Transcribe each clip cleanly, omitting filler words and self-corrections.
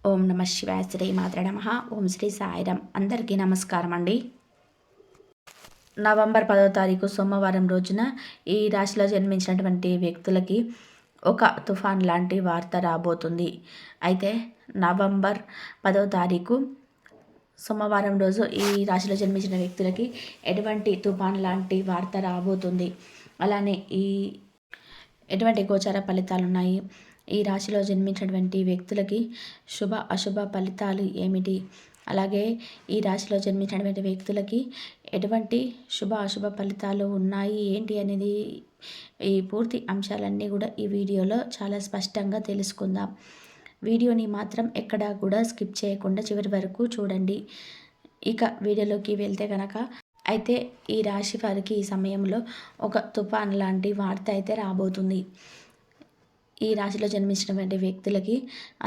ఓం నమ శివాయ శ్రీ మాత్ర నమ. ఓం శ్రీ సాయిరాం. అందరికీ నమస్కారం అండి. నవంబర్ 10వ తారీఖు సోమవారం రోజున ఈ రాశిలో జన్మించినటువంటి వ్యక్తులకి ఒక తుఫాన్ లాంటి వార్త రాబోతుంది. అయితే నవంబర్ 10వ తారీఖు సోమవారం రోజు ఈ రాశిలో జన్మించిన వ్యక్తులకి ఎటువంటి తుఫాన్ లాంటి వార్త రాబోతుంది, అలానే ఎటువంటి గోచార ఫలితాలు ఉన్నాయి, ఈ రాశిలో జన్మించినటువంటి వ్యక్తులకి శుభ అశుభ ఫలితాలు ఏమిటి, అలాగే ఈ రాశిలో జన్మించినటువంటి వ్యక్తులకి ఎటువంటి శుభ అశుభ ఫలితాలు ఉన్నాయి ఏంటి అనేది ఈ పూర్తి అంశాలన్నీ కూడా ఈ వీడియోలో చాలా స్పష్టంగా తెలుసుకుందాం. వీడియోని మాత్రం ఎక్కడా కూడా స్కిప్ చేయకుండా చివరి వరకు చూడండి. ఇక వీడియోలోకి వెళ్తే కనుక అయితే ఈ రాశి వారికి ఈ సమయంలో ఒక తుఫాన్ లాంటి వార్త అయితే రాబోతుంది. ఈ రాశిలో జన్మించినటువంటి వ్యక్తులకి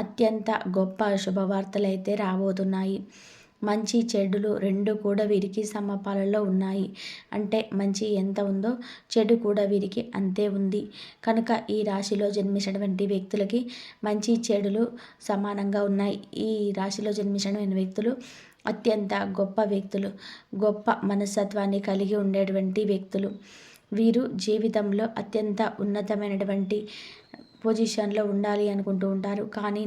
అత్యంత గొప్ప శుభవార్తలు అయితే రాబోతున్నాయి. మంచి చెడులు రెండు కూడా వీరికి సమపాలలో ఉన్నాయి. అంటే మంచి ఎంత ఉందో చెడు కూడా వీరికి అంతే ఉంది. కనుక ఈ రాశిలో జన్మించినటువంటి వ్యక్తులకి మంచి చెడులు సమానంగా ఉన్నాయి. ఈ రాశిలో జన్మించిన వ్యక్తులు అత్యంత గొప్ప వ్యక్తులు, గొప్ప మనస్తత్వాన్ని కలిగి ఉండేటువంటి వ్యక్తులు. వీరు జీవితంలో అత్యంత ఉన్నతమైనటువంటి పొజిషన్లో ఉండాలి అనుకుంటూ ఉంటారు. కానీ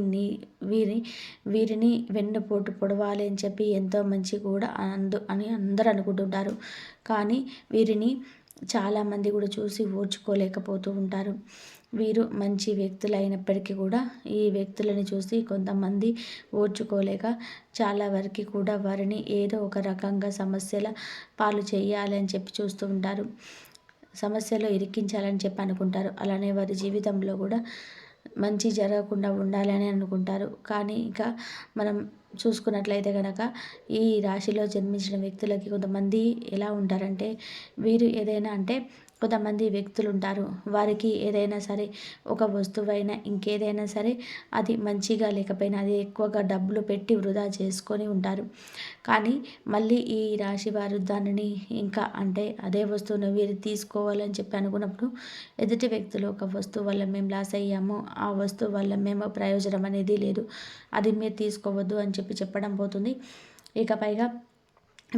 వీరిని వెన్నుపోటు పొడవాలి అని చెప్పి ఎంతో మంచి కూడా అని అందరూ అనుకుంటుంటారు. కానీ వీరిని చాలామంది కూడా చూసి ఓర్చుకోలేకపోతూ ఉంటారు. వీరు మంచి వ్యక్తులు అయినప్పటికీ కూడా ఈ వ్యక్తులని చూసి కొంతమంది ఓర్చుకోలేక చాలా వరకు కూడా వారిని ఏదో ఒక రకంగా సమస్యల పాలు చేయాలి అని చెప్పి చూస్తూ ఉంటారు. సమస్యలో ఇరికించాలని చెప్పి అనుకుంటారు. అలానే వారి జీవితంలో కూడా మంచి జరగకుండా ఉండాలని అనుకుంటారు. కానీ ఇంకా మనం చూసుకున్నట్లయితే కనుక ఈ రాశిలో జన్మించిన వ్యక్తులకి కొంతమంది ఎలా ఉంటారంటే, వీరు ఏదైనా అంటే కొంతమంది వ్యక్తులు ఉంటారు, వారికి ఏదైనా సరే ఒక వస్తువైనా ఇంకేదైనా సరే అది మంచిగా లేకపోయినా అది ఎక్కువగా డబ్బులు పెట్టి వృధా చేసుకొని ఉంటారు. కానీ మళ్ళీ ఈ రాశి వారు దానిని ఇంకా అంటే అదే వస్తువును వీరు తీసుకోవాలని చెప్పి అనుకున్నప్పుడు ఎదుటి వ్యక్తులు ఒక వస్తువు వల్ల మేము లాస్ అయ్యాము, ఆ వస్తువు వల్ల మేము ప్రయోజనం అనేది లేదు, అది మీరు తీసుకోవద్దు అని చెప్పి చెప్పడం పోతుంది. ఇక పైగా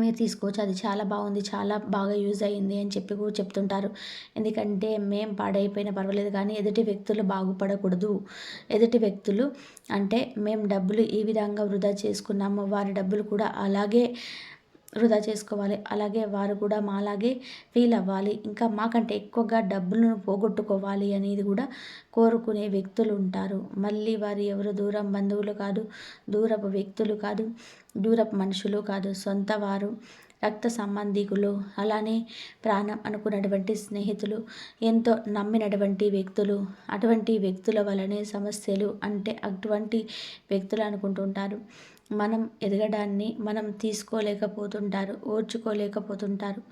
మీరు తీసుకోవచ్చు, అది చాలా బాగుంది, చాలా బాగా యూజ్ అయ్యింది అని చెప్పి కూడా చెప్తుంటారు. ఎందుకంటే మేము పాడైపోయినా పర్వాలేదు కానీ ఎదుటి వ్యక్తులు బాగుపడకూడదు. ఎదుటి వ్యక్తులు అంటే మేము డబ్బులు ఈ విధంగా వృధా చేసుకున్నాము, వారి డబ్బులు కూడా అలాగే వృధా చేసుకోవాలి, అలాగే వారు కూడా మాలాగే ఫీల్ అవ్వాలి, ఇంకా మాకంటే ఎక్కువగా డబ్బులను పోగొట్టుకోవాలి అనేది కూడా కోరుకునే వ్యక్తులు ఉంటారు. మళ్ళీ వారు ఎవరు దూరం బంధువులు కాదు, దూరపు వ్యక్తులు కాదు, దూరపు మనుషులు కాదు, సొంత వారు, రక్త సంబంధికులు, అలానే ప్రాణం అనుకున్నటువంటి స్నేహితులు, ఎంతో నమ్మినటువంటి వ్యక్తులు. అటువంటి వ్యక్తుల వలనే సమస్యలు అంటే అటువంటి వ్యక్తులు అనుకుంటుంటారు. మనం ఎదగడాన్ని మనం తీసుకోలేకపోతుంటారు, ఓర్చుకోలేకపోతుంటారు.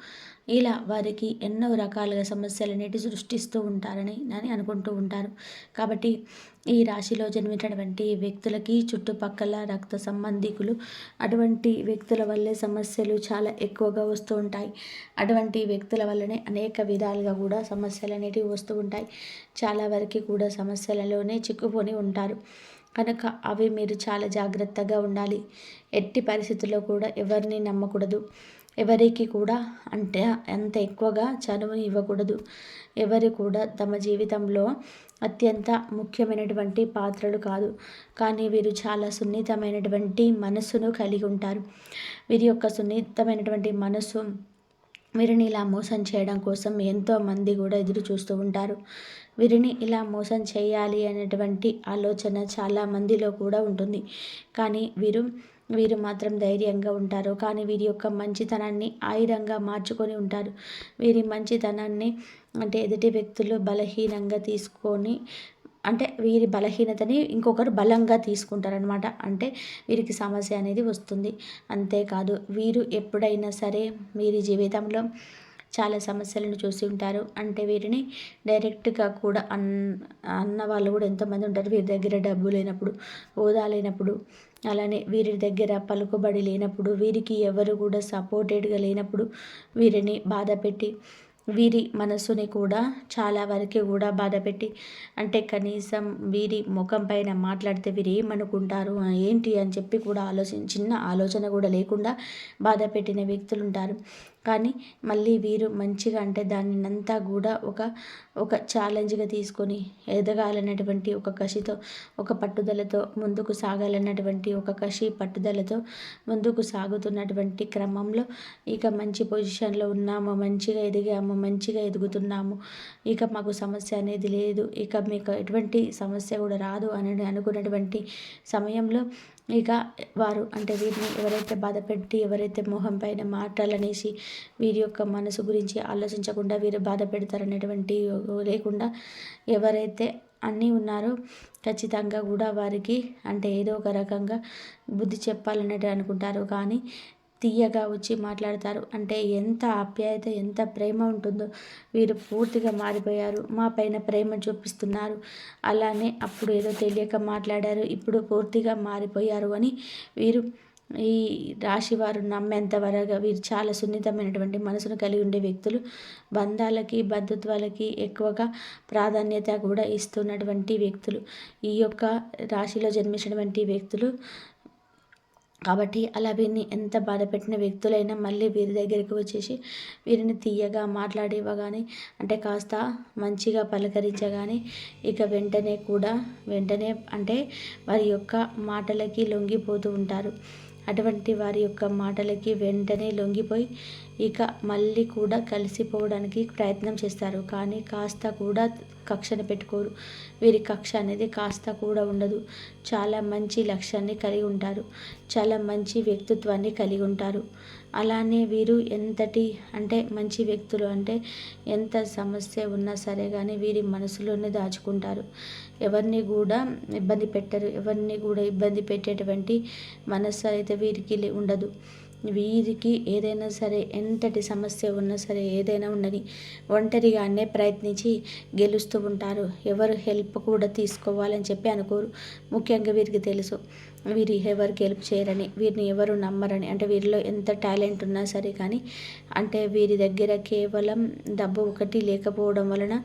ఇలా వారికి ఎన్నో రకాలుగా సమస్యలనేటి సృష్టిస్తూ ఉంటారని అనుకుంటూ ఉంటారు. కాబట్టి ఈ రాశిలో జన్మించినటువంటి వ్యక్తులకి చుట్టుపక్కల రక్త సంబంధికులు అటువంటి వ్యక్తుల వల్లే సమస్యలు చాలా ఎక్కువగా వస్తూ ఉంటాయి. అటువంటి వ్యక్తుల వల్లనే అనేక విధాలుగా కూడా సమస్యలు అనేటివి వస్తూ ఉంటాయి. చాలా వరకు కూడా సమస్యలలోనే చిక్కుకొని ఉంటారు. కనుక అవి మీరు చాలా జాగ్రత్తగా ఉండాలి. ఎట్టి పరిస్థితుల్లో కూడా ఎవరిని నమ్మకూడదు. ఎవరికి కూడా అంటే అంత ఎక్కువగా చనువుని ఇవ్వకూడదు. ఎవరు కూడా తమ జీవితంలో అత్యంత ముఖ్యమైనటువంటి పాత్రలు కాదు. కానీ వీరు చాలా సున్నితమైనటువంటి మనస్సును కలిగి ఉంటారు. వీరి యొక్క సున్నితమైనటువంటి మనస్సు వీరిని ఇలా మోసం చేయడం కోసం ఎంతోమంది కూడా ఎదురు చూస్తూ ఉంటారు. వీరిని ఇలా మోసం చేయాలి అనేటువంటి ఆలోచన చాలా మందిలో కూడా ఉంటుంది. కానీ వీరు మాత్రం ధైర్యంగా ఉంటారు. కానీ వీరి యొక్క మంచితనాన్ని ఆయుధంగా మార్చుకొని ఉంటారు. వీరి మంచితనాన్ని అంటే ఎదుటి వ్యక్తులు బలహీనంగా తీసుకొని అంటే వీరి బలహీనతని ఇంకొకరు బలంగా తీసుకుంటారనమాట. అంటే వీరికి సమస్య అనేది వస్తుంది. అంతేకాదు వీరు ఎప్పుడైనా సరే వీరి జీవితంలో చాలా సమస్యలను చూసి ఉంటారు. అంటే వీరిని డైరెక్ట్గా కూడా అన్న వాళ్ళు కూడా ఎంతోమంది ఉంటారు. వీరి దగ్గర డబ్బు లేనప్పుడు, హోదా లేనప్పుడు, అలానే వీరి దగ్గర పలుకుబడి లేనప్పుడు, వీరికి ఎవరు కూడా సపోర్టెడ్గా లేనప్పుడు వీరిని బాధ పెట్టి వీరి మనసుని కూడా చాలా వరకు కూడా బాధపెట్టి, అంటే కనీసం వీరి ముఖం పైన మాట్లాడితే వీరు ఏమనుకుంటారు ఏంటి అని చెప్పి కూడా చిన్న ఆలోచన కూడా లేకుండా బాధ పెట్టిన వ్యక్తులు ఉంటారు. కానీ మళ్ళీ వీరు మంచిగా అంటే దానినంతా కూడా ఒక ఛాలెంజ్గా తీసుకొని ఎదగాలన్నటువంటి ఒక కసితో, ఒక పట్టుదలతో ముందుకు సాగాలన్నటువంటి ఒక కసి పట్టుదలతో ముందుకు సాగుతున్నటువంటి క్రమంలో ఇక మంచి పొజిషన్లో ఉన్నాము, మంచిగా ఎదిగాము, మంచిగా ఎదుగుతున్నాము, ఇక మాకు సమస్య అనేది లేదు, ఇక మీకు ఎటువంటి సమస్య కూడా రాదు అని అనుకున్నటువంటి సమయంలో ఇక వారు అంటే వీరిని ఎవరైతే బాధపెట్టి, ఎవరైతే మొహం పైన మాటలనేసి వీరి యొక్క మనసు గురించి ఆలోచించకుండా వీరు బాధ పెడతారనేటువంటి లేకుండా ఎవరైతే అన్నీ ఉన్నారో ఖచ్చితంగా కూడా వారికి అంటే ఏదో ఒక రకంగా బుద్ధి చెప్పాలన్నట్టు అనుకుంటారు. కానీ తీయగా వచ్చి మాట్లాడతారు. అంటే ఎంత ఆప్యాయత, ఎంత ప్రేమ ఉంటుందో వీరు పూర్తిగా మారిపోయారు. మా పైన ప్రేమ చూపిస్తున్నారు. అలానే అప్పుడు ఏదో తెలియక మాట్లాడారు, ఇప్పుడు పూర్తిగా మారిపోయారు అని వీరు ఈ రాశి వారు నమ్మేంత వరకు వీరు చాలా సున్నితమైనటువంటి మనసును కలిగి ఉండే వ్యక్తులు. బంధాలకి, బంధుత్వాలకి ఎక్కువగా ప్రాధాన్యత కూడా ఇస్తున్నటువంటి వ్యక్తులు ఈ యొక్క రాశిలో జన్మించినటువంటి వ్యక్తులు. కాబట్టి అలా వీరిని ఎంత బాధపెట్టిన వ్యక్తులైనా మళ్ళీ వీరి దగ్గరికి వచ్చేసి వీరిని తీయగా మాట్లాడివ్వగానే అంటే కాస్త మంచిగా పలకరించగానే ఇక వెంటనే అంటే వారి యొక్క మాటలకి లొంగిపోతూ ఉంటారు. అటువంటి వారి యొక్క మాటలకి వెంటనే లొంగిపోయి ఇక మళ్ళీ కూడా కలిసిపోవడానికి ప్రయత్నం చేస్తారు. కానీ కాస్త కూడా కక్షను పెట్టుకోరు. వీరి కక్ష అనేది కాస్త కూడా ఉండదు. చాలా మంచి లక్ష్యాన్ని కలిగి ఉంటారు. చాలా మంచి వ్యక్తిత్వాన్ని కలిగి ఉంటారు. అలానే వీరు ఎంతటి అంటే మంచి వ్యక్తులు అంటే ఎంత సమస్య ఉన్నా సరే కానీ వీరి మనసులోనే దాచుకుంటారు. ఎవరిని కూడా ఇబ్బంది పెట్టరు. ఎవరిని కూడా ఇబ్బంది పెట్టేటువంటి మనస్సు అయితే వీరికి ఉండదు. వీరికి ఏదైనా సరే ఎంతటి సమస్య ఉన్నా సరే ఏదైనా ఉండని ఒంటరిగానే ప్రయత్నించి గెలుస్తూ ఉంటారు. ఎవరు హెల్ప్ కూడా తీసుకోవాలని చెప్పి అనుకోరు. ముఖ్యంగా వీరికి తెలుసు వీరు ఎవరికి హెల్ప్ చేయరని, వీరిని ఎవరు నమ్మరని. అంటే వీరిలో ఎంత టాలెంట్ ఉన్నా సరే కానీ అంటే వీరి దగ్గర కేవలం డబ్బు ఒకటి లేకపోవడం వలన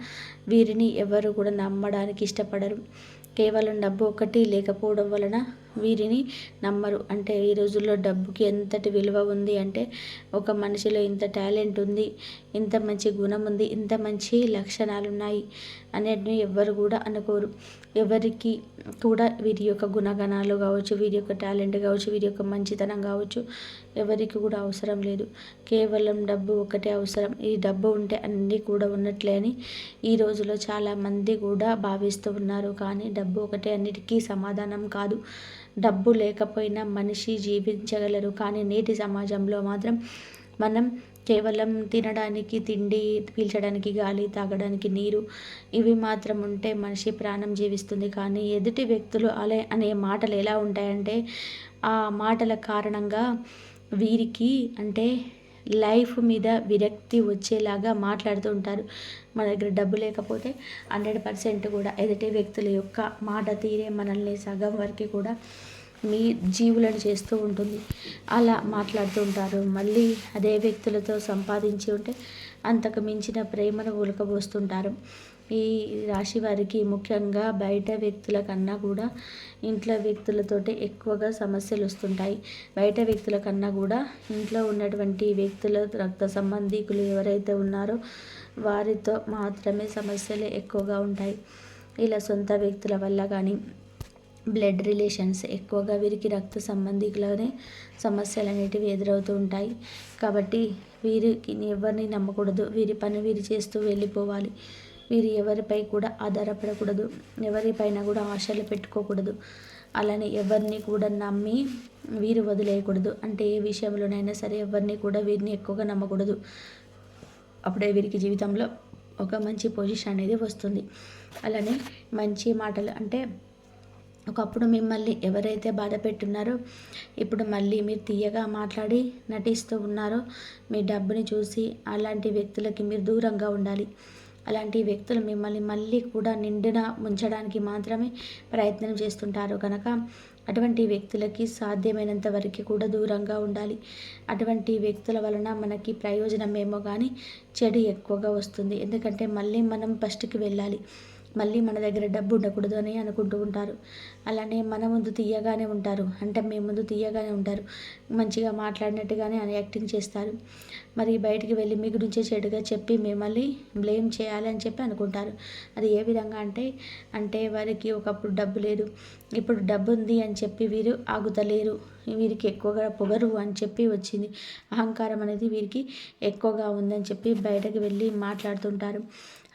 వీరిని ఎవరు కూడా నమ్మడానికి ఇష్టపడరు. కేవలం డబ్బు ఒకటి లేకపోవడం వలన వీరిని నమ్మరు. అంటే ఈ రోజుల్లో డబ్బుకి ఎంతటి విలువ ఉంది అంటే ఒక మనిషిలో ఇంత టాలెంట్ ఉంది, ఇంత మంచి గుణం ఉంది, ఇంత మంచి లక్షణాలు ఉన్నాయి అనేటివి ఎవ్వరు కూడా అనుకోరు. ఎవరికి కూడా వీరి యొక్క గుణగణాలు కావచ్చు, వీరి యొక్క టాలెంట్ కావచ్చు, వీరి యొక్క మంచితనం కావచ్చు ఎవరికి కూడా అవసరం లేదు. కేవలం డబ్బు ఒకటే అవసరం. ఈ డబ్బు ఉంటే అన్నీ కూడా ఉన్నట్లే అని ఈ రోజులో చాలామంది కూడా భావిస్తూ ఉన్నారు. కానీ డబ్బు ఒకటే అన్నిటికీ సమాధానం కాదు. డబ్బు లేకపోయినా మనిషి జీవించగలరు. కానీ నేటి సమాజంలో మాత్రం మనం కేవలం తినడానికి తిండి, పీల్చడానికి గాలి, తాగడానికి నీరు ఇవి మాత్రం ఉంటే మనిషి ప్రాణం జీవిస్తుంది. కానీ ఎదుటి వ్యక్తులు అనే మాటలు ఎలా ఉంటాయంటే ఆ మాటల కారణంగా వీరికి అంటే లైఫ్ మీద విరక్తి వచ్చేలాగా మాట్లాడుతూ ఉంటారు. మన దగ్గర డబ్బు లేకపోతే 100% కూడా ఎదుటి వ్యక్తుల యొక్క మాట తీరే మనల్ని సగం వరకు కూడా మీ జీవులను చేస్తూ ఉంటుంది. అలా మాట్లాడుతూ ఉంటారు. మళ్ళీ అదే వ్యక్తులతో సంపాదించి ఉంటే అంతకు మించిన ప్రేమను ఒలకబోస్తుంటారు. ఈ రాశి వారికి ముఖ్యంగా బయట వ్యక్తుల కన్నా కూడా ఇంట్లో వ్యక్తులతోటి ఎక్కువగా సమస్యలు వస్తుంటాయి. బయట వ్యక్తుల కన్నా కూడా ఇంట్లో ఉన్నటువంటి వ్యక్తుల రక్త సంబంధీకులు ఎవరైతే ఉన్నారో వారితో మాత్రమే సమస్యలు ఎక్కువగా ఉంటాయి. ఇలా సొంత వ్యక్తుల వల్ల కానీ బ్లడ్ రిలేషన్స్ ఎక్కువగా వీరికి రక్త సంబంధికులనే సమస్యలు అనేటివి ఎదురవుతూ ఉంటాయి. కాబట్టి వీరికి ఎవరిని నమ్మకూడదు. వీరి పని వీరు చేస్తూ వెళ్ళిపోవాలి. వీరు ఎవరిపై కూడా ఆధారపడకూడదు. ఎవరిపైన కూడా ఆశలు పెట్టుకోకూడదు. అలానే ఎవరిని కూడా నమ్మి వీరు వదిలేయకూడదు. అంటే ఏ విషయంలోనైనా సరే ఎవరిని కూడా వీరిని ఎక్కువగా నమ్మకూడదు. అప్పుడే వీరికి జీవితంలో ఒక మంచి పొజిషన్ అనేది వస్తుంది. అలానే మంచి మాటలు అంటే ఒకప్పుడు మిమ్మల్ని ఎవరైతే బాధ పెట్టున్నారో ఇప్పుడు మళ్ళీ మీరు తీయగా మాట్లాడి నటిస్తూ ఉన్నారో మీ డబ్బుని చూసి అలాంటి వ్యక్తులకి మీరు దూరంగా ఉండాలి. అలాంటి వ్యక్తులు మిమ్మల్ని మళ్ళీ కూడా నిండున ముంచడానికి మాత్రమే ప్రయత్నం చేస్తుంటారు కనుక అటువంటి వ్యక్తులకి సాధ్యమైనంత వరకు కూడా దూరంగా ఉండాలి. అటువంటి వ్యక్తుల వలన మనకి ప్రయోజనమేమో కానీ చెడు ఎక్కువగా వస్తుంది. ఎందుకంటే మళ్ళీ మనం ఫస్ట్‌కి వెళ్ళాలి. మళ్ళీ మన దగ్గర డబ్బు ఉండకూడదు అని అనుకుంటూ ఉంటారు. అలానే మన ముందు తీయగానే ఉంటారు. అంటే మీ ముందు తీయగానే ఉంటారు. మంచిగా మాట్లాడినట్టుగానే యాక్టింగ్ చేస్తారు. మరి బయటికి వెళ్ళి మీ గురించే చెడుగా చెప్పి మిమ్మల్ని బ్లేమ్ చేయాలి అని చెప్పి అనుకుంటారు. అది ఏ విధంగా అంటే వారికి ఒకప్పుడు డబ్బు లేదు. ఇప్పుడు డబ్బు ఉంది అని చెప్పి వీరు ఆగుతలేరు. వీరికి ఎక్కువగా పొగరు అని చెప్పి వచ్చింది. అహంకారం అనేది వీరికి ఎక్కువగా ఉందని చెప్పి బయటకు వెళ్ళి మాట్లాడుతుంటారు.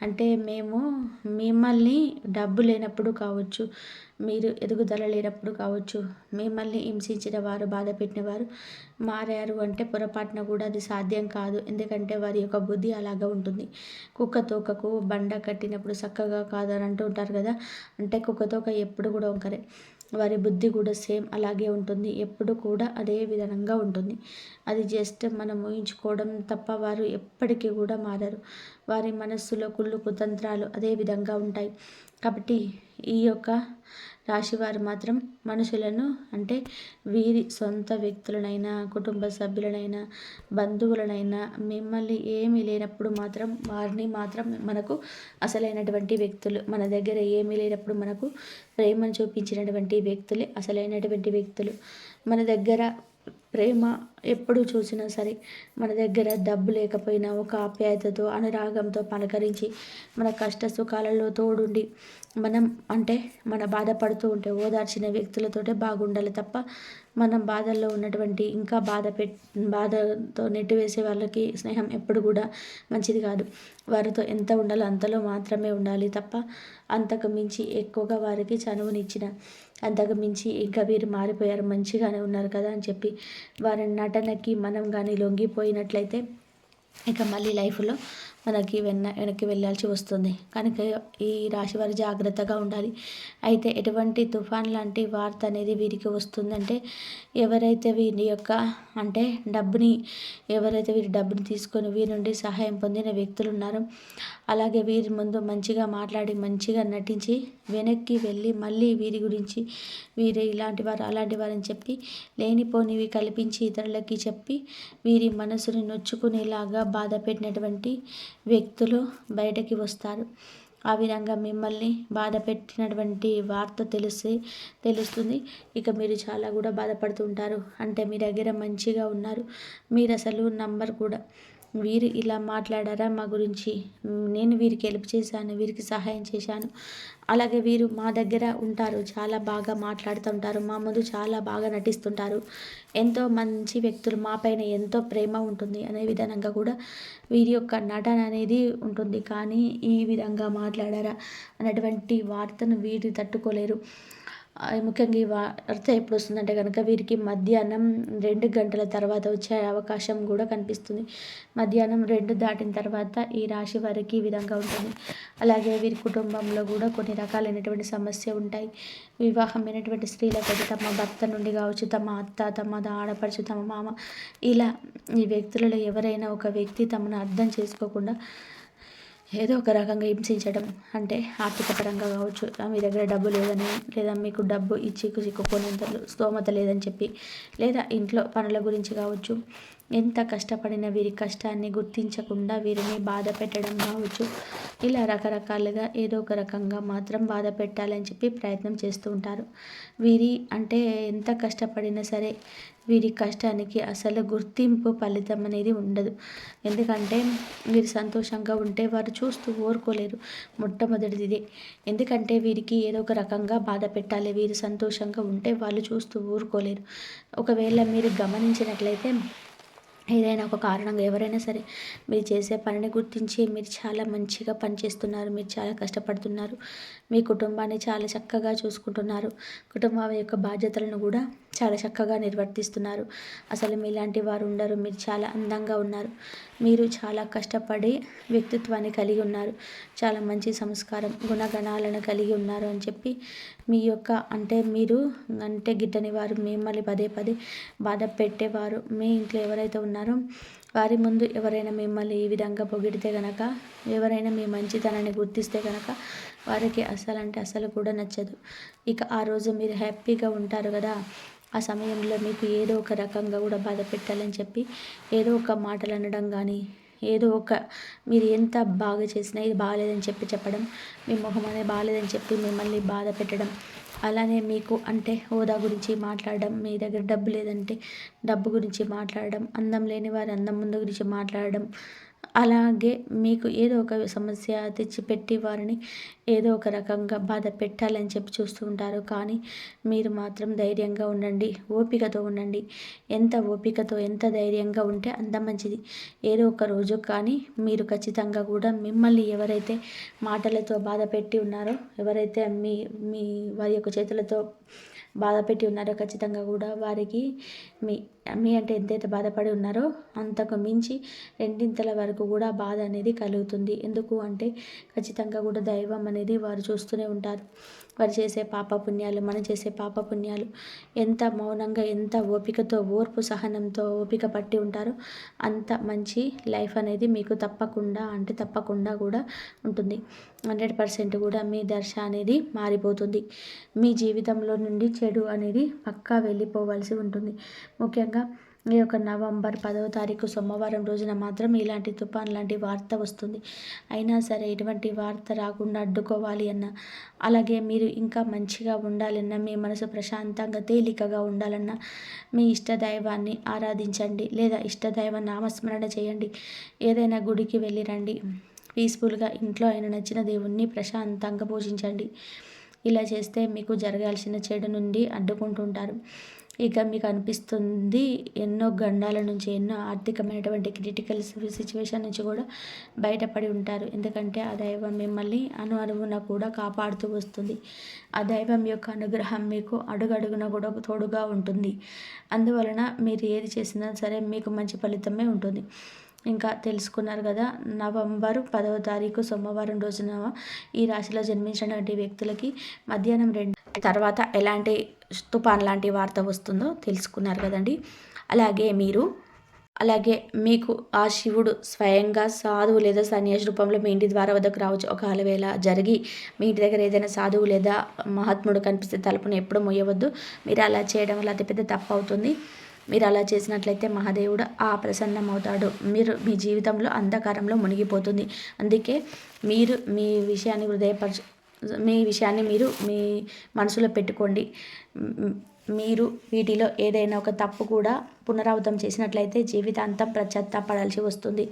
అంటే మేము మిమ్మల్ని డబ్బు లేనప్పుడు కావచ్చు, మీరు ఎదుగుదల లేనప్పుడు కావచ్చు, మిమ్మల్ని హింసించిన వారు, బాధపెట్టిన వారు మారారు అంటే పొరపాటున కూడా అది సాధ్యం కాదు. ఎందుకంటే వారి యొక్క బుద్ధి అలాగా ఉంటుంది. కుక్క తోకకు బండ కట్టినప్పుడు చక్కగా కాదు అని అంటూ ఉంటారు కదా. అంటే కుక్క తోక ఎప్పుడు కూడా వంకరే. వారి బుద్ధి కూడా సేమ్ అలాగే ఉంటుంది. ఎప్పుడు కూడా అదే విధంగా ఉంటుంది. అది జస్ట్ మనం ఊహించుకోవడం తప్ప వారు ఎప్పటికీ కూడా మారరు. వారి మనస్సులో కుళ్ళు కుతంత్రాలు అదే విధంగా ఉంటాయి. కాబట్టి ఈ యొక్క రాశివారు మాత్రం మనుషులను అంటే వీరి సొంత వ్యక్తులనైనా, కుటుంబ సభ్యులనైనా, బంధువులనైనా మిమ్మల్ని ఏమీ లేనప్పుడు మాత్రం వారిని మాత్రం మనకు అసలైనటువంటి వ్యక్తులు. మన దగ్గర ఏమీ లేనప్పుడు మనకు ప్రేమను చూపించినటువంటి వ్యక్తులే అసలైనటువంటి వ్యక్తులు. మన దగ్గర ప్రేమ ఎప్పుడు చూసినా సరే మన దగ్గర డబ్బు లేకపోయినా ఒక ఆప్యాయతతో, అనురాగంతో పలకరించి, మన కష్ట సుఖాలలో తోడుండి, మనం అంటే మన బాధపడుతూ ఉంటే ఓదార్చిన వ్యక్తులతోటే బాగుండాలి తప్ప మనం బాధల్లో ఉన్నటువంటి ఇంకా బాధతో నెట్టివేసే వాళ్ళకి స్నేహం ఎప్పుడు కూడా మంచిది కాదు. వారితో ఎంత ఉండాలో అంతలో మాత్రమే ఉండాలి తప్ప అంతకు మించి ఎక్కువగా వారికి చనువునిచ్చిన, అంతకు మించి ఇంకా వీరు మారిపోయారు మంచిగానే ఉన్నారు కదా అని చెప్పి వారి నటనకి మనం కానీ లొంగిపోయినట్లయితే ఇక మళ్ళీ లైఫ్లో మనకి వెనక్కి వెళ్ళాల్సి వస్తుంది. కనుక ఈ రాశి వారు జాగ్రత్తగా ఉండాలి. అయితే ఎటువంటి తుఫాన్ లాంటి వార్త అనేది వీరికి వస్తుందంటే ఎవరైతే వీరి యొక్క అంటే ఎవరైతే వీరి డబ్బుని తీసుకొని వీరి నుండి సహాయం పొందిన వ్యక్తులు ఉన్నారో అలాగే వీరి ముందు మంచిగా మాట్లాడి మంచిగా నటించి వెనక్కి వెళ్ళి మళ్ళీ వీరి గురించి వీరు ఇలాంటి వారు అలాంటి వారని చెప్పి లేనిపోనివి కల్పించి ఇతరులకి చెప్పి వీరి మనసుని నొచ్చుకునేలాగా బాధ పెట్టినటువంటి వ్యక్తులు బయటకి వస్తారు. ఆ విధంగా మిమ్మల్ని బాధ పెట్టినటువంటి వార్త తెలుస్తుంది. ఇక మీరు చాలా కూడా బాధపడుతూ ఉంటారు. అంటే మీ దగ్గర మంచిగా ఉన్నారు, మీరు అసలు నంబర్ కూడా. వీరు ఇలా మాట్లాడారా మా గురించి, నేను వీరికి హెల్ప్ చేశాను, వీరికి సహాయం చేశాను, అలాగే వీరు మా దగ్గర ఉంటారు, చాలా బాగా మాట్లాడుతుంటారు, మా ముందు చాలా బాగా నటిస్తుంటారు, ఎంతో మంచి వ్యక్తులు, మా పైన ఎంతో ప్రేమ ఉంటుంది అనే విధంగా కూడా వీరి యొక్క నటన అనేది ఉంటుంది. కానీ ఈ విధంగా మాట్లాడారా అనేటువంటి వార్తను వీరు తట్టుకోలేరు. ముఖ్యంగా ఈ వార్త ఎప్పుడు వస్తుందంటే కనుక వీరికి మధ్యాహ్నం 2 గంటల తర్వాత వచ్చే అవకాశం కూడా కనిపిస్తుంది. మధ్యాహ్నం 2 దాటిన తర్వాత ఈ రాశి వారికి ఈ విధంగా ఉంటుంది. అలాగే వీరి కుటుంబంలో కూడా కొన్ని రకాలైనటువంటి సమస్య ఉంటాయి. వివాహమైనటువంటి స్త్రీలకైతే తమ భర్త నుండి కావచ్చు, తమ అత్త, తమ ఆడపడుచు, తమ మామ, ఇలా ఈ వ్యక్తులలో ఎవరైనా ఒక వ్యక్తి తమను అర్థం చేసుకోకుండా ఏదో ఒక రకంగా హింసించడం, అంటే ఆర్థిక పరంగా కావచ్చు, మీ దగ్గర డబ్బు లేదని, లేదా మీకు డబ్బు ఇచ్చి చిక్కుకునేంత స్తోమత లేదని చెప్పి, లేదా ఇంట్లో పనుల గురించి కావచ్చు, ఎంత కష్టపడిన వీరి కష్టాన్ని గుర్తించకుండా వీరిని బాధ పెట్టడం కావచ్చు, ఇలా రకరకాలుగా ఏదో ఒక రకంగా మాత్రం బాధ పెట్టాలని చెప్పి ప్రయత్నం చేస్తూ ఉంటారు. వీరి అంటే ఎంత కష్టపడినా సరే వీరి కష్టానికి అసలు గుర్తింపు ఫలితం అనేది ఉండదు. ఎందుకంటే వీరు సంతోషంగా ఉంటే వారు చూస్తూ ఊరుకోలేరు. మొట్టమొదటిది ఇదే. ఎందుకంటే వీరికి ఏదో ఒక రకంగా బాధ పెట్టాలి, వీరు సంతోషంగా ఉంటే వాళ్ళు చూస్తూ ఊరుకోలేరు. ఒకవేళ మీరు గమనించినట్లయితే ఏదైనా ఒక కారణంగా ఎవరైనా సరే మీరు చేసే పనిని గుర్తించి మీరు చాలా మంచిగా పనిచేస్తున్నారు, మీరు చాలా కష్టపడుతున్నారు, మీ కుటుంబాన్ని చాలా చక్కగా చూసుకుంటున్నారు, కుటుంబం యొక్క బాధ్యతలను కూడా చాలా చక్కగా నిర్వర్తిస్తున్నారు, అసలు మీలాంటి వారు ఉండరు, మీరు చాలా అందంగా ఉన్నారు, మీరు చాలా కష్టపడి వ్యక్తిత్వాన్ని కలిగి ఉన్నారు, చాలా మంచి సంస్కారం గుణగణాలను కలిగి ఉన్నారు అని చెప్పి మీ యొక్క అంటే మీరు అంటే గిట్టని వారు మిమ్మల్ని పదే పదే బాధ పెట్టేవారు మీ ఇంట్లో ఎవరైతే ఉన్నారో వారి ముందు ఎవరైనా మిమ్మల్ని ఈ విధంగా పొగిడితే గనక, ఎవరైనా మీ మంచితనాన్ని గుర్తిస్తే కనుక వారికి అసలు కూడా నచ్చదు. ఇక ఆ రోజు మీరు హ్యాపీగా ఉంటారు కదా! ఆ సమయంలో మీకు ఏదో ఒక రకంగా కూడా బాధ పెట్టాలని చెప్పి ఏదో ఒక మాటలు అనడం కానీ, ఏదో ఒక మీరు ఎంత బాగా చేసినా ఇది బాగాలేదని చెప్పడం, మీ మొహం అనేది బాగాలేదని చెప్పి మిమ్మల్ని బాధ పెట్టడం, అలానే మీకు అంటే హోదా గురించి మాట్లాడడం, మీ దగ్గర డబ్బు లేదంటే డబ్బు గురించి మాట్లాడడం, అందం లేని వారి అందం ముందు గురించి మాట్లాడడం, అలాగే మీకు ఏదో ఒక సమస్య తెచ్చిపెట్టి వారిని ఏదో ఒక రకంగా బాధ పెట్టాలని చెప్పి చూస్తూ ఉంటారు. కానీ మీరు మాత్రం ధైర్యంగా ఉండండి, ఓపికతో ఉండండి. ఎంత ఓపికతో ఎంత ధైర్యంగా ఉంటే అంత మంచిది. ఏదో ఒక రోజు కానీ మీరు ఖచ్చితంగా కూడా మిమ్మల్ని ఎవరైతే మాటలతో బాధ పెట్టి ఉన్నారో, ఎవరైతే మీ మీ వారి యొక్క చేతులతో బాధ పెట్టి ఉన్నారో ఖచ్చితంగా కూడా వారికి మీ మీ అంటే ఎంతైతే బాధపడి ఉన్నారో అంతకు మించి రెండింతల వరకు కూడా బాధ అనేది కలుగుతుంది. ఎందుకు అంటే ఖచ్చితంగా కూడా దైవం అనేది వారు చూస్తూనే ఉంటారు. వారు చేసే పాపపుణ్యాలు, మనం చేసే పాపపుణ్యాలు ఎంత మౌనంగా, ఎంత ఓపికతో, ఓర్పు సహనంతో ఓపిక పట్టి ఉంటారో అంత మంచి లైఫ్ అనేది మీకు తప్పకుండా కూడా ఉంటుంది. 100% కూడా మీ దశ అనేది మారిపోతుంది. మీ జీవితంలో నుండి చెడు అనేది పక్కా వెళ్ళిపోవాల్సి ఉంటుంది. ముఖ్యంగా ఈ యొక్క నవంబర్ 10వ తారీఖు సోమవారం రోజున మాత్రం ఇలాంటి తుఫాన్ లాంటి వార్త వస్తుంది. అయినా సరే ఎటువంటి వార్త రాకుండా అడ్డుకోవాలి అన్నా, అలాగే మీరు ఇంకా మంచిగా ఉండాలన్నా, మీ మనసు ప్రశాంతంగా తేలికగా ఉండాలన్నా మీ ఇష్టదైవాన్ని ఆరాధించండి, లేదా ఇష్టదైవ నామస్మరణ చేయండి. ఏదైనా గుడికి వెళ్ళి రండి. పీస్ఫుల్గా ఇంట్లో అయిన నచ్చిన దేవుణ్ణి ప్రశాంతంగా పూజించండి. ఇలా చేస్తే మీకు జరగాల్సిన చెడు నుండి అడ్డుకుంటుంటారు. ఇక మీకు అనిపిస్తుంది ఎన్నో గండాల నుంచి, ఎన్నో ఆర్థికమైనటువంటి క్రిటికల్ సిచ్యువేషన్ నుంచి కూడా బయటపడి ఉంటారు. ఎందుకంటే ఆ దైవం మిమ్మల్ని అణువున కూడా కాపాడుతూ వస్తుంది. ఆ దైవం యొక్క అనుగ్రహం మీకు అడుగడుగున కూడా తోడుగా ఉంటుంది. అందువలన మీరు ఏది చేసినా సరే మీకు మంచి ఫలితమే ఉంటుంది. ఇంకా తెలుసుకున్నారు కదా, నవంబర్ 10వ తారీఖు సోమవారం రోజున ఈ రాశిలో జన్మించినటువంటి వ్యక్తులకి మధ్యాహ్నం 2 తర్వాత ఎలాంటి తుఫాన్ లాంటి వార్త వస్తుందో తెలుసుకున్నారు కదండి. అలాగే మీకు ఆ శివుడు స్వయంగా సాధువు లేదా సన్యాసి రూపంలో మీ ఇంటి ద్వారా వద్దకు రావచ్చు. ఒకవేళ జరిగి మీ ఇంటి దగ్గర ఏదైనా సాధువు లేదా మహాత్ముడు కనిపిస్తే తలుపును ఎప్పుడు మూయవద్దు. మీరు అలా చేయడం వల్ల అతిపెద్ద తప్పు అవుతుంది. మీరు అలా చేసినట్లయితే మహాదేవుడు ప్రసన్నమవుతాడు. మీ జీవితంలో అంధకారంలో మునిగిపోతుంది. అందుకే మీరు మీ విషయాన్ని మీరు మీ మనసులో పెట్టుకోండి. మీరు వీటిలో ఏదైనా ఒక తప్పు కూడా పునరావృతం చేసినట్లయితే జీవితాంతం పశ్చాత్తాపడాల్సి వస్తుంది.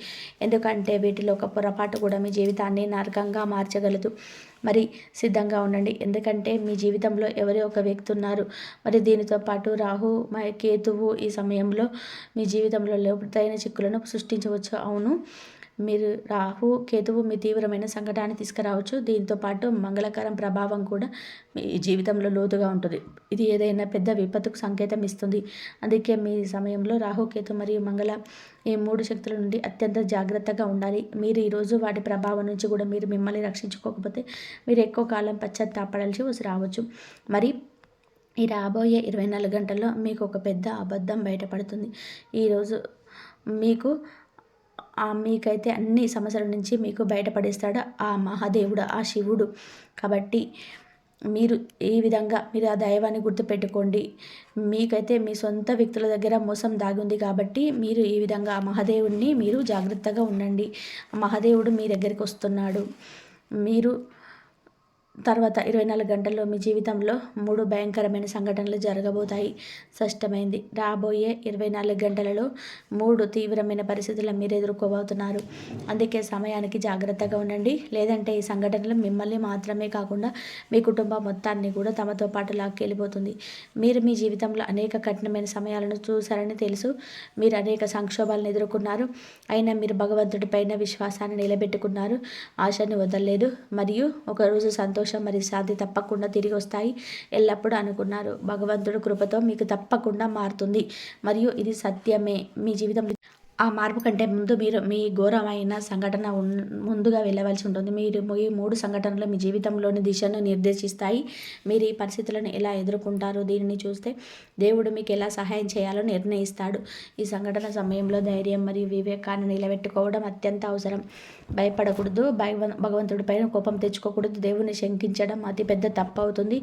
ఎందుకంటే వీటిలో ఒక పొరపాటు కూడా మీ జీవితాన్ని నరకంగా మార్చగలదు. మరి సిద్ధంగా ఉండండి. ఎందుకంటే మీ జీవితంలో ఎవరో ఒక వ్యక్తి ఉన్నారు. మరి దీనితో పాటు రాహు కేతువు ఈ సమయంలో మీ జీవితంలో లోతైన చిక్కులను సృష్టించవచ్చు. అవును, మీరు రాహు కేతువు మీ తీవ్రమైన సంకటాన్ని తీసుకురావచ్చు. దీంతో పాటు మంగళకరం ప్రభావం కూడా మీ జీవితంలో లోతుగా ఉంటుంది. ఇది ఏదైనా పెద్ద విపత్తుకు సంకేతం ఇస్తుంది. అందుకే మీ సమయంలో రాహు కేతు మరియు మంగళ ఈ 3 శక్తుల నుండి అత్యంత జాగ్రత్తగా ఉండాలి. మీరు ఈరోజు వాటి ప్రభావం నుంచి కూడా మీరు మిమ్మల్ని రక్షించుకోకపోతే మీరు ఎక్కువ కాలం పశ్చాత్తాపడాల్సి రావచ్చు. మరి ఈ రాబోయే 24 గంటల్లో మీకు ఒక పెద్ద అబద్ధం బయటపడుతుంది. ఈరోజు మీకైతే అన్ని సమస్యల నుంచి మీకు బయటపడేస్తాడు ఆ మహాదేవుడు, ఆ శివుడు. కాబట్టి మీరు ఈ విధంగా మీరు ఆ దైవాన్ని గుర్తుపెట్టుకోండి. మీకైతే మీ సొంత వ్యక్తుల దగ్గర మోసం దాగి ఉంది కాబట్టి మీరు ఈ విధంగా ఆ మహాదేవుడిని మీరు జాగ్రత్తగా ఉండండి. ఆ మహాదేవుడు మీ దగ్గరికి వస్తున్నాడు. మీరు తర్వాత 24 గంటల్లో మీ జీవితంలో 3 భయంకరమైన సంఘటనలు జరగబోతాయి. స్పష్టమైంది. రాబోయే 24 గంటలలో 3 తీవ్రమైన పరిస్థితులను మీరు ఎదుర్కోబోతున్నారు. అందుకే సమయానికి జాగ్రత్తగా ఉండండి. లేదంటే ఈ సంఘటనలు మిమ్మల్ని మాత్రమే కాకుండా మీ కుటుంబం మొత్తాన్ని కూడా తమతో పాటు లాక్కెళ్ళిపోతుంది. మీరు మీ జీవితంలో అనేక కఠినమైన సమయాలను చూశారని తెలుసు. మీరు అనేక సంక్షోభాలను ఎదుర్కొన్నారు. అయినా మీరు భగవంతుడి పైన విశ్వాసాన్ని నిలబెట్టుకున్నారు. ఆశను వదలలేదు. మరియు ఒకరోజు సంతోషం మరియు శాంతి తప్పకుండా తిరిగి వస్తాయి. ఎల్లప్పుడూ అనుకున్నారు. భగవంతుడు కృపతో మీకు తప్పకుండా మారుతుంది. మరియు ఇది సత్యమే. మీ జీవితంలో ఆ మార్పు కంటే ముందు మీరు మీ ఘోరమైన సంఘటన ముందుగా వెళ్ళవలసి ఉంటుంది. మీరు ఈ 3 సంఘటనలు మీ జీవితంలోని దిశను నిర్దేశిస్తాయి. మీరు ఈ పరిస్థితులను ఎలా ఎదుర్కొంటారో దీనిని చూస్తే దేవుడు మీకు ఎలా సహాయం చేయాలో నిర్ణయిస్తాడు. ఈ సంఘటన సమయంలో ధైర్యం మరియు వివేకాన్ని నిలబెట్టుకోవడం అత్యంత అవసరం. భయపడకూడదు, భగవంతుడిపైన కోపం తెచ్చుకోకూడదు. దేవుని శంకించడం అతిపెద్ద తప్పు అవుతుంది.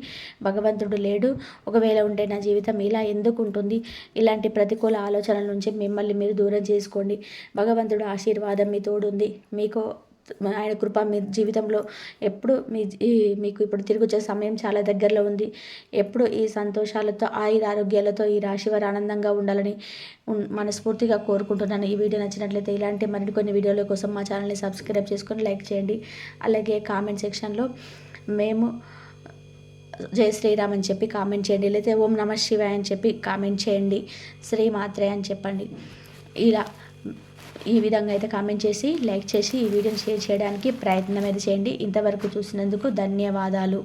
భగవంతుడు లేడు, ఒకవేళ ఉంటే నా జీవితం ఇలా ఎందుకు ఉంటుంది? ఇలాంటి ప్రతికూల ఆలోచనల నుంచి మిమ్మల్ని మీరు దూరం చేసుకోండి. భగవంతుడు ఆశీర్వాదం మీ తోడుంది. మీకు ఆయన కృప మీ జీవితంలో ఎప్పుడు మీకు ఇప్పుడు తిరిగి వచ్చే సమయం చాలా దగ్గరలో ఉంది. ఎప్పుడు ఈ సంతోషాలతో ఆరోగ్యాలతో ఈ రాశి వారు ఆనందంగా ఉండాలని మనస్ఫూర్తిగా కోరుకుంటున్నాను. ఈ వీడియో నచ్చినట్లయితే ఇలాంటి మరికొన్ని వీడియోల కోసం మా ఛానల్ని సబ్స్క్రైబ్ చేసుకొని లైక్ చేయండి. అలాగే కామెంట్ సెక్షన్లో మేము జై శ్రీరామ్ అని చెప్పి కామెంట్ చేయండి, లేకపోతే ఓం నమ శివాయ అని చెప్పి కామెంట్ చేయండి, శ్రీమాత్రే అని చెప్పండి. ఇలా ఈ విధంగా అయితే కామెంట్ చేసి లైక్ చేసి ఈ వీడియోని షేర్ చేయడానికి ప్రయత్నం అయితే చేయండి. ఇంతవరకు చూసినందుకు ధన్యవాదాలు.